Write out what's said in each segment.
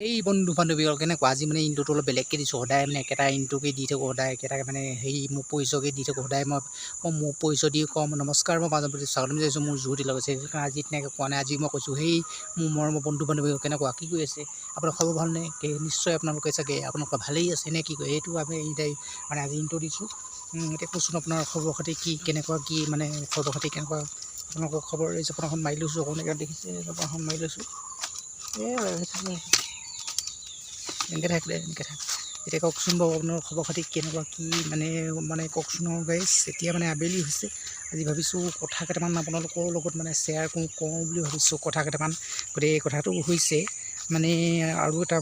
এই বন্ধু বান্ধৱীৰ কেনেকুৱা আজি মানে ইনটোটো অলপ বেলেগকৈ দিছোঁ সদায় মানে একেটা ইনটোকে দি থাকোঁ সদায় একেটাকে মানে হেৰি মোৰ পৰিচয়কে দি থাকোঁ সদায় মই মোৰ পৰিচয় দি কওঁ নমস্কাৰ মই মাজৰ প্ৰতি স্বাগতম জনাইছোঁ মোৰ জুতি লগাইছে সেইকাৰণে আজি তেনেকৈ কোৱা নাই আজি মই কৈছোঁ সেই মোৰ মৰমৰ বন্ধু বান্ধৱী কেনেকুৱা কি কৰি আছে আপোনাৰ খবৰ ভালনে নিশ্চয় আপোনালোকে চাগে আপোনালোকৰ ভালেই আছে নে কি কয় এইটো আমি এইটাই মানে আজি ইনটো দিছোঁ এতিয়া কৈছোঁ আপোনাৰ খবৰ খাতি কি কেনেকুৱা কি মানে খবৰ খাতি কেনেকুৱা আপোনালোকৰ খবৰ এই জপনাখন মাৰি লৈছোঁ অকণ দেখিছে জপনাখন মাৰি লৈছোঁ এনেকৈ থাকিলে এনেকৈ থাকে এতিয়া কওকচোন বাৰু আপোনাৰ খবৰ খাতি কেনেকুৱা কি মানে কওকচোন আৰু গাইছ এতিয়া মানে আবেলি হৈছে আজি ভাবিছোঁ কথা কেইটামান আপোনালোকৰ লগত মানে শ্বেয়াৰ কওঁ বুলি ভাবিছোঁ কথা কেইটামান গতিকে কথাটো হৈছে মানে আৰু এটা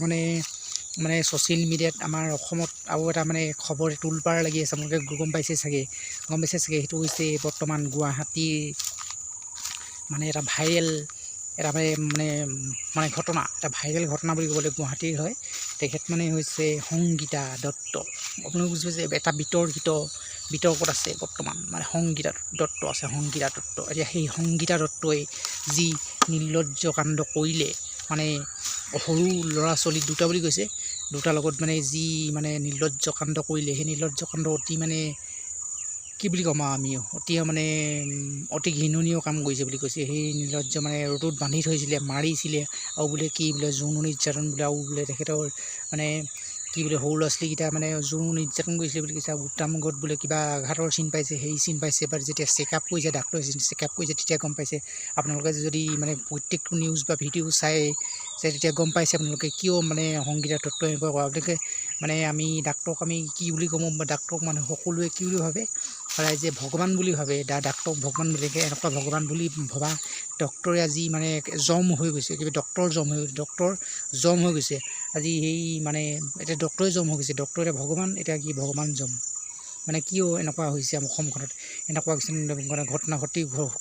মানে ছ'চিয়েল মিডিয়াত আমাৰ অসমত আৰু এটা মানে খবৰ তোলপাৰ লাগি আছে আপোনালোকে গম পাইছে চাগে সেইটো হৈছে বৰ্তমান গুৱাহাটীৰ মানে এটা ভাইৰেল এটা মানে ঘটনা এটা ভাইৰেল ঘটনা বুলি ক'বলৈ গুৱাহাটীৰ হয় তেখেত মানে হৈছে সংগীতা দত্ত আপোনালোকে বুজি পাইছে এটা বিতৰ্কত আছে বৰ্তমান মানে সংগীতা দত্ত আছে সংগীতা দত্ত এতিয়া সেই সংগীতা দত্তই যি নিৰ্লজ্জ কাণ্ড কৰিলে মানে সৰু ল'ৰা ছোৱালী দুটা বুলি কৈছে দুটাৰ লগত মানে যি মানে নিৰ্লজ্জ কাণ্ড কৰিলে সেই নিৰ্লজ্জ কাণ্ড অতি মানে কি বুলি ক'ম আমি অতি ঘৃণনীয় কাম কৰিছে বুলি কৈছে সেই নিৰ্লজ্জ মানে ৰ'দত বান্ধি থৈছিলে মাৰিছিলে আৰু বোলে কি বোলে যৌন নিৰ্যাতন বোলে আৰু বোলে তেখেতৰ মানে কি বোলে সৰু ল'ৰা ছোৱালীকেইটা মানে যৌন নিৰ্যাতন কৰিছিলে বুলি কৈছে আৰু গোটামুগত বোলে কিবা আঘাতৰ চিন পাইছে সেই চিন পাইছে এবাৰ যেতিয়া চেকআপ কৰিছে ডাক্তৰে চেকআপ কৰিছে তেতিয়া গম পাইছে আপোনালোকে যদি মানে প্ৰত্যেকটো নিউজ বা ভিডিঅ' চাই তেতিয়া গম পাইছে আপোনালোকে কিয় মানে সংগীতা দত্ত এনেকুৱা কৰা আপোনালোকে মানে আমি ডাক্তৰক আমি কি বুলি ক'ম বা ডাক্তৰক মানুহ সকলোৱে কি বুলি ভাবে ৰাইজে ভগৱান বুলি ভাবে ডাক্তৰক ভগৱান বুলি এনেকুৱা ভগৱান বুলি ভবা ডক্তৰে আজি মানে জম হৈ গৈছে কিবা ডক্তৰ জম হৈ গৈছে আজি সেই মানে এতিয়া ডক্তৰে জম হৈ গৈছে ডক্তৰ এতিয়া ভগৱান এতিয়া কি ভগৱান জম মানে কিয় এনেকুৱা হৈছে অসমখনত এনেকুৱা কিছুমান ঘটনা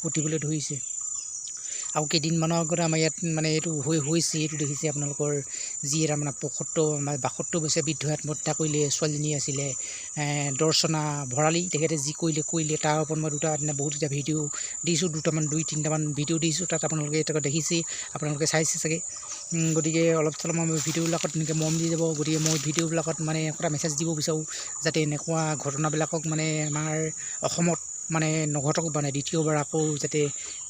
ঘটিবলৈ ধৰিছে আৰু কেইদিনমানৰ আগতে আমাৰ ইয়াত মানে এইটো হৈছে এইটো দেখিছে আপোনালোকৰ যি এটা মানে 72 বছৰীয়া বৃদ্ধ আত্মহত্যা কৰিলে ছোৱালীজনী আছিলে দৰ্শনা ভৰালী তেখেতে যি কৰিলে তাৰ ওপৰত মই বহুত এটা ভিডিঅ' দিছোঁ দুই তিনিটামান ভিডিঅ' দিছোঁ তাত আপোনালোকে এটা দেখিছেই আপোনালোকে চাইছে চাগে গতিকে অলপ চলপ মই ভিডিঅ'বিলাকত তেনেকৈ মৰম দি যাব গতিকে মই ভিডিঅ'বিলাকত মানে এটা মেছেজ দিব বিচাৰোঁ যাতে এনেকুৱা ঘটনাবিলাকক মানে আমাৰ অসমত মানে নঘটক মানে দ্বিতীয়বাৰ আকৌ যাতে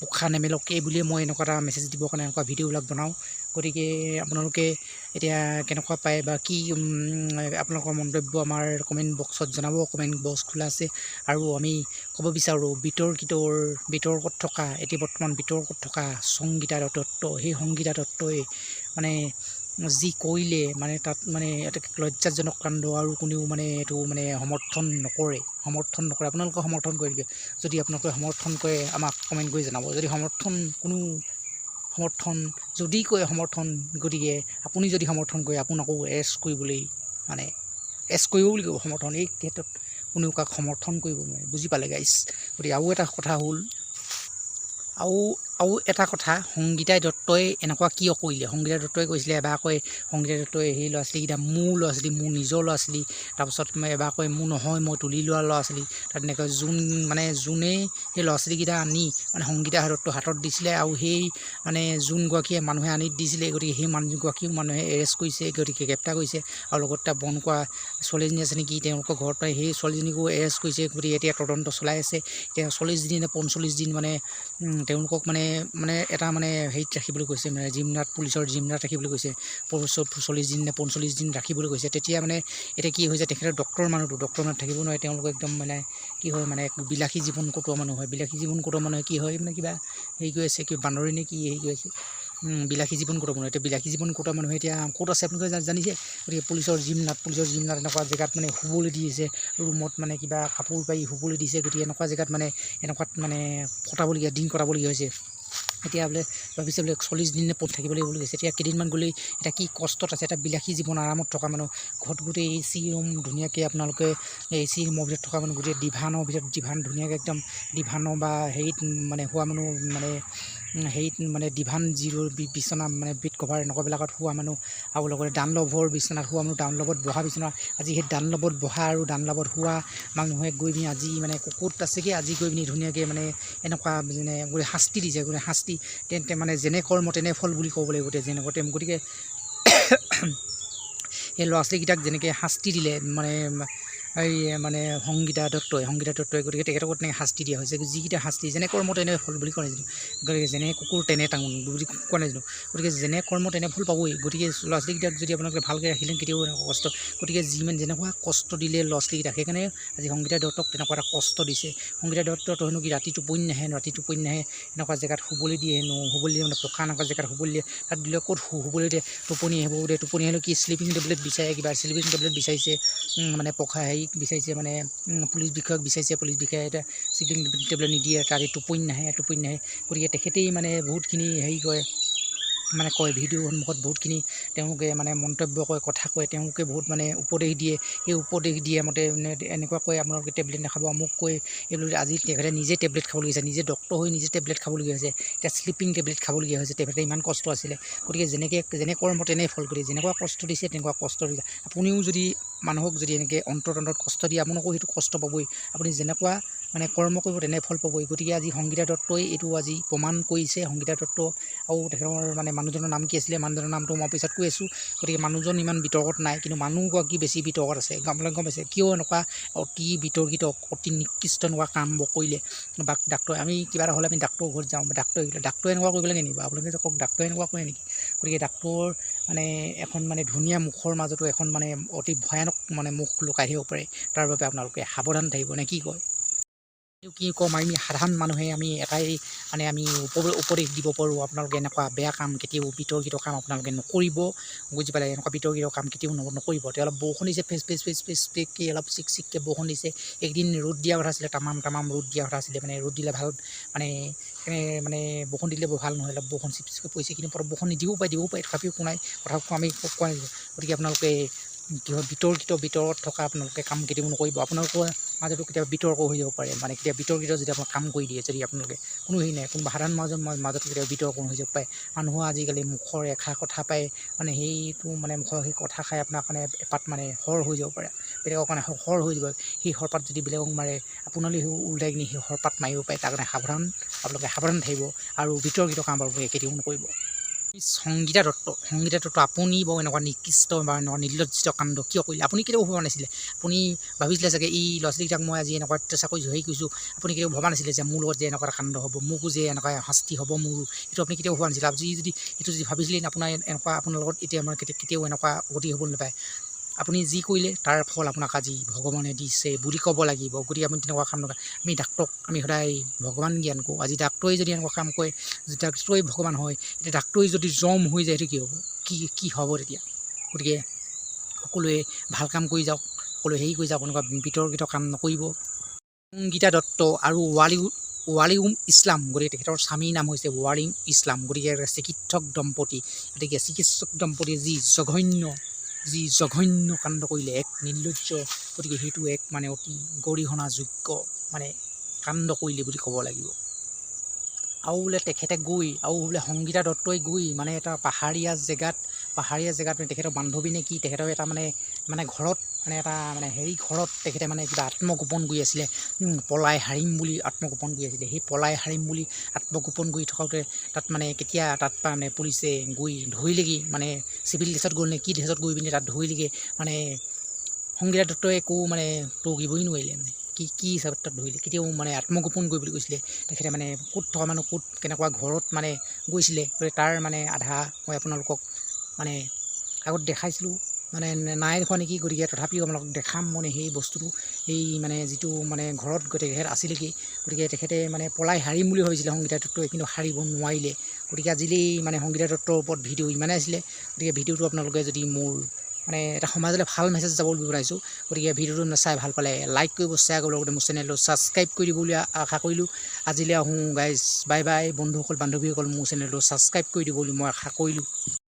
উশাহ নেমেলক এই বুলিয়ে মই এনেকুৱা এটা মেছেজ দিবৰ কাৰণে এনেকুৱা ভিডিঅ'বিলাক বনাওঁ গতিকে আপোনালোকে এতিয়া কেনেকুৱা পায় বা কি আপোনালোকৰ মন্তব্য আমাৰ কমেণ্ট বক্সত জনাব কমেণ্ট বক্স খোলা আছে আৰু আমি ক'ব বিচাৰোঁ বিতৰ্কত থকা এতিয়া বৰ্তমান বিতৰ্কত থকা সংগীতা দত্ত সেই সংগীতা দত্তই মানে যি কৰিলে মানে তাত মানে এটা লজ্জাজনক কাণ্ড আৰু কোনেও মানে এইটো মানে সমৰ্থন নকৰে আপোনালোকে সমৰ্থন কৰি দিয়ে যদি আপোনালোকে সমৰ্থন কৰে আমাক কমেণ্ট কৰি জনাব যদি যদি কয় সমৰ্থন গতিকে আপুনি যদি সমৰ্থন কৰে আপোনাকো এৰেষ্ট কৰিবলৈ মানে এৰেষ্ট কৰিব বুলি ক'ব সমৰ্থন এই ক্ষেত্ৰত কোনেও কাক সমৰ্থন কৰিব নোৱাৰে বুজি পালে গাইছ গতিকে আৰু এটা কথা হ'ল আৰু এটা কথা সংগীতা দত্তই এনেকুৱা কিয় কৰিলে সংগীতা দত্তই কৈছিলে এবাৰ কয় সংগীতা দত্তই সেই ল'ৰা ছোৱালীকেইটা মোৰ নিজৰ ল'ৰা ছোৱালী তাৰপিছত এবাৰ কয় মোৰ নহয় মই তুলি লোৱা ল'ৰা ছোৱালী তাত এনেকৈ যোনেই সেই ল'ৰা ছোৱালীকেইটা আনি মানে সংগীতা দত্তৰ হাতত দিছিলে আৰু সেই মানে যোনগৰাকীয়ে মানুহে আনি দিছিলে গতিকে সেই মানুহগৰাকীও মানুহে এৰেষ্ট কৰিছে গতিকে গ্ৰেপ্তাৰ কৰিছে আৰু লগত এটা বন্ধ কৰা ছোৱালীজনী আছে নেকি তেওঁলোকৰ ঘৰত পাই সেই ছোৱালীজনীকো এৰেষ্ট কৰিছে গতিকে এতিয়া তদন্ত চলাই আছে এতিয়া 40 দিন নে 45 দিন মানে তেওঁলোকক মানে এটা মানে হেৰিত ৰাখিবলৈ কৈছে মানে পুলিচৰ জিমনাত ৰাখিবলৈ কৈছে 40 দিন নে 45 দিন ৰাখিবলৈ কৈছে তেতিয়া মানে এতিয়া কি হৈছে তেখেতৰ ডক্তৰ মানুহ থাকিব নোৱাৰে তেওঁলোকে একদম মানে কি হয় মানে বিলাসী জীৱন কটোৱা মানুহ হয় মানুহে কি হয় মানে কিবা হেৰি কৰি আছে কিবা বান্দৰী নে কি হেৰি কৰি আছে বিলাসী জীৱন কটোৱা মানুহ এতিয়া বিলাসী জীৱন কটোৱা মানুহে এতিয়া ক'ত আছে আপোনালোকে জানিছে গতিকে পুলিচৰ জিমনাত এনেকুৱা জেগাত মানে শুবলৈ দিছে ৰুমত মানে কিবা কাপোৰ পাৰি শুবলৈ দিছে গতিকে এনেকুৱা জেগাত মানে এনেকুৱাত মানে দিন কটাবলগীয়া হৈছে এতিয়া বোলে ভাবিছে বোলে 40 দিন নে থাকিব লাগিব বুলি কৈছে এতিয়া কেইদিনমান গ'লেই এতিয়া কি কষ্টত আছে এটা বিলাসী জীৱন আৰামত থকা মানুহ ঘৰত গোটেই AC ৰুম ধুনীয়াকৈ আপোনালোকে AC ৰুমৰ ভিতৰত থকা মানুহ গোটেই ডিভান ধুনীয়াকৈ একদম ডিভানৰ বা হেৰিত মানে হোৱা মানুহ মানে হেৰিত মানে ডিভান জিৰ' বিচনা মানে বেড কভাৰ এনেকুৱাবিলাকত হোৱা মানুহ আৰু লগতে ডানলভৰ বিচনাত হোৱা মানুহ ডানলভত বহা বিচনা আজি সেই ডানলভত বহা আৰু ডানলভত হোৱা মানুহে গৈ পিনি আজি মানে ক'ত আছেগৈ আজি গৈ পিনি ধুনীয়াকৈ মানে এনেকুৱা মানে শাস্তি দিছে শাস্তি তেন্তে মানে যেনে কৰ্ম তেনে ফল বুলি ক'ব লাগিব যেনেকুৱা গতিকে সেই ল'ৰা ছোৱালীকেইটাক যেনেকৈ শাস্তি দিলে এই মানে সংগীতা দত্তই গতিকে তেখেতক তেনেকৈ শাস্তি দিয়া হৈছে যিকেইটা শাস্তি যেনে কৰ্ম তেনে ফল বুলি কোৱা নাজানো গতিকে যেনে কুকুৰ তেনে টাঙোন বুলি কোৱা নাজানো গতিকে যেনে কৰ্ম তেনে ফল পাবই গতিকে ল'ৰা ছোৱালীকেইটাক যদি আপোনালোকে ভালকৈ ৰাখিলেন কেতিয়াও কষ্ট গতিকে যেনেকুৱা কষ্ট দিলে ল'ৰা ছোৱালীকেইটাক সেইকাৰণে আজি সংগীতা দত্তক তেনেকুৱা এটা কষ্ট দিছে সংগীতা দত্তটো হেনো কি ৰাতি টোপনি নাহে এনেকুৱা জেগাত শুবলৈ দিয়ে হেনো শুবলৈ দিয়ে মানে পকা এনেকুৱা জেগাত শুবলৈ দিয়ে তাত দিলে ক'ত শুবলৈ দিয়ে টোপনি আহিলেও কি শ্লিপিং টেবলেট বিচাৰে কিবা শ্লিপিং টেবলেট বিচাৰিছে মানে পকা হেৰি বিচাৰিছে মানে পুলিচ বিষয়াক বিচাৰিছে পুলিচ বিষয়াই এটা শ্লিপিং টেবলেট নিদিয়ে ৰাতি টোপনি নাহে গতিকে তেখেতেই মানে বহুতখিনি হেৰি কৰে মানে কয় ভিডিঅ'ৰ সন্মুখত বহুতখিনি তেওঁলোকে মানে মন্তব্য কয় কথা কয় তেওঁলোকে বহুত মানে উপদেশ দিয়ে সেই উপদেশ দিয়ে মতে এনেকুৱা কয় আপোনালোকে টেবলেট নাখাব আমুক কয় এইবোৰ আজি তেখেতে নিজে টেবলেট খাবলগীয়া হৈছে নিজে ডক্তৰ হৈ নিজে টেবলেট খাবলগীয়া হৈছে এতিয়া শ্লিপিং টেবলেট খাবলগীয়া হৈছে তেখেতে ইমান কষ্ট আছিলে গতিকে যেনে কৰ্ম তেনেই ফল কৰি যেনেকুৱা কষ্ট দিছে তেনেকুৱা কষ্ট দিছে আপুনিও যদি মানুহক যদি এনেকৈ অন্তৰত কষ্ট দিয়ে আপোনাকো সেইটো কষ্ট পাবই আপুনি যেনেকুৱা মানে কৰ্ম কৰিব তেনে ফল পাবই গতিকে আজি সংগীতা দত্তই এইটো আজি প্ৰমাণ কৰিছে সংগীতা দত্ত আৰু তেখেতৰ মানে মানুহজনৰ নাম কি আছিলে মানুহজনৰ নামটো মই পিছত কৈ আছোঁ গতিকে মানুহজন ইমান বিতৰ্কত নাই কিন্তু মানুহগৰাকী বেছি বিতৰ্কত আছে আপোনালোকে গম পাইছে কিয় এনেকুৱা অতি বিতৰ্কিত অতি নিকৃষ্ট এনেকুৱা কাম কৰিলে বা ডাক্তৰ আমি কিবা এটা হ'লে আমি ডাক্তৰৰ ঘৰত যাওঁ ডাক্তৰে এনেকুৱা কৰিব লাগে নেকি আপোনালোকে যে কওক ডাক্তৰে এনেকুৱা কৰে নেকি গতিকে ডাক্তৰ মানে এখন মানে ধুনীয়া মুখৰ মাজতো এখন মানে অতি ভয়ানক মানে মুখ লুকাই আহিব পাৰে তাৰ বাবে আপোনালোকে সাৱধান থাকিব নে কি কয় কি ক'ম আমি সাধাৰণ মানুহে আমি এটাই মানে আমি উপদেশ দিব পাৰোঁ আপোনালোকে এনেকুৱা বেয়া কাম কেতিয়াও বিতৰ্কিত কাম আপোনালোকে নকৰিব বুজি পালে এনেকুৱা বিতৰ্কিত কাম কেতিয়াও নকৰিব তেওঁ অলপ বৰষুণ দিছে ফেচকৈ অলপ চিককৈ বৰষুণ দিছে একদিন ৰ'দ দিয়া কথা আছিলে তামাম ৰ'দ দিয়া কথা আছিলে মানে ৰ'দ দিলে ভাল মানে বৰষুণ দিলে ভাল নহয় অলপ বৰষুণ চিপকৈ পৰিছে কিন্তু বৰষুণ দিবও পাৰে তথাপিও একো নাই কথাটো আমি কোৱা নাই গতিকে আপোনালোকে বিতৰ্কত থকা আপোনালোকে কাম কেতিয়াও নকৰিব আপোনালোকৰ মাজতো কেতিয়াবা বিতৰ্ক হৈ যাব পাৰে মানে কেতিয়াবা বিতৰ্কিত যদি আপোনাক কাম কৰি দিয়ে যদি আপোনালোকে কোনো হেৰি নাই কোনোবা সাধাৰণ মাজত কেতিয়াবা বিতৰ্ক হৈ যাব পাৰে মানুহৰ আজিকালি মুখৰ এষাৰ কথা পায় মানে সেইটো মানে মুখৰ সেই কথা খাই আপোনাৰ কাৰণে এপাত মানে হৰ হৈ যাব পাৰে বেলেগৰ কাৰণে হৰ হৈ যাব সেই হৰপাত যদি বেলেগক মাৰে আপোনালোকে সেই ওলাই কিনি সেই হৰপাত মাৰিব পাৰে তাৰ কাৰণে আপোনালোকে সাৱধান থাকিব আৰু বিতৰ্কিত কাম আপোনালোকে কেতিয়াও নকৰিব সংগীতা দত্ত আপুনি বাৰু এনেকুৱা নিকৃষ্ট বা এনেকুৱা নিৰ্লজ্জিত কাণ্ড কিয় কৰিলে আপুনি কেতিয়াও ভবা নাছিলে আপুনি ভাবিছিলে চাগে এই ল'ৰা ছোৱালীকেইটাক মই আজি এনেকুৱা অত্যাচাৰ কৰি হেৰি কৰিছোঁ আপুনি কেতিয়াও ভবা নাছিলে যে মোৰ লগত যে এনেকুৱা এটা কাণ্ড হ'ব মোকো যে এনেকুৱা শাস্তি হ'ব মোৰ এইটো আপুনি কেতিয়াও ভবা নাছিলে আপুনি যদি এইটো যদি ভাবিছিলে আপোনাৰ লগত এতিয়া আমাৰ কেতিয়াও এনেকুৱা গতি হ'বলৈ নাপায় আপুনি যি কৰিলে তাৰ ফল আপোনাক আজি ভগৱানে দিছে বুলি ক'ব লাগিব গতিকে আপুনি তেনেকুৱা কাম নকৰে আমি ডাক্তৰক আমি সদায় ভগৱান জ্ঞান কৰোঁ আজি ডাক্তৰে যদি এনেকুৱা কাম কৰে যদি ডাক্তৰে ভগৱান হয় এতিয়া ডাক্তৰে যদি জম হৈ যায় সেইটো কি হ'ব তেতিয়া গতিকে সকলোৱে ভাল কাম কৰি যাওক সকলোৱে হেৰি কৰি যাওক এনেকুৱা বিতৰ্কিত কাম নকৰিব সংগীতা দত্ত আৰু ৱালিউম ইছলাম গতিকে তেখেতৰ স্বামীৰ নাম হৈছে ৱালিউম ইছলাম গতিকে চিকিৎসক দম্পতী যি জঘন্য কাণ্ড কৰিলে এক নিৰ্লজ্জ গতিকে সেইটো এক মানে অতি গৰিহণাযোগ্য মানে কাণ্ড কৰিলে বুলি ক'ব লাগিব আৰু বোলে তেখেতে বোলে সংগীতা দত্তই গৈ মানে এটা পাহাৰীয়া জেগাত মানে তেখেতৰ বান্ধৱী নে কি তেখেতৰ এটা মানে ঘৰত মানে এটা মানে হেৰি ঘৰত তেখেতে মানে কিবা আত্মগোপন কৰি আছিলে পলাই হাৰিম বুলি আত্মগোপন কৰি আছিলে সেই পলাই হাৰিম বুলি আত্মগোপন কৰি থকাতে তাত মানে কেতিয়া তাত মানে পুলিচে গৈ ধৰিলেগৈ মানে চিভিল ড্ৰেছত গ'ল নে কি ড্ৰেছত গৈ পিনি তাত ধৰিলেগৈ মানে সংগীতা দত্তই একো মানে টকিবই নোৱাৰিলে মানে কি হিচাপত তাত ধৰিলে কেতিয়াও মানে আত্মগোপন কৰিবলৈ গৈছিলে তেখেতে মানে ক'ত থকা মানুহ ক'ত কেনেকুৱা ঘৰত মানে গৈছিলে তাৰ মানে আধা মই আপোনালোকক মানে আগত দেখাইছিলোঁ মানে নাই দেখুৱা নেকি গতিকে তথাপিও আপোনালোকক দেখাম মানে সেই বস্তুটো এই মানে যিটো মানে ঘৰত তেখেত আছিলেগৈ গতিকে তেখেতে মানে পলাই হাৰিম বুলি ভাবিছিলে সংগীতা দত্তই কিন্তু হাৰিব নোৱাৰিলে গতিকে আজিলৈ মানে সংগীতা দত্তৰ ওপৰত ভিডিঅ' ইমানেই আছিলে গতিকে ভিডিঅ'টো আপোনালোকে যদি মোৰ মানে এটা সমাজলৈ ভাল মেছেজ যাব বুলি বনাইছোঁ গতিকে ভিডিঅ'টো চাই ভাল পালে লাইক কৰিব শ্বেয়াৰ কৰিব লগতে মোৰ চেনেলটো ছাবস্ক্ৰাইব কৰি দিব বুলি আশা কৰিলোঁ আজিলৈ আহোঁ গাইজ বাই বাই বন্ধুসকল বান্ধৱীসকল মোৰ চেনেলটো ছাবস্ক্ৰাইব কৰি দিব বুলি মই আশা কৰিলোঁ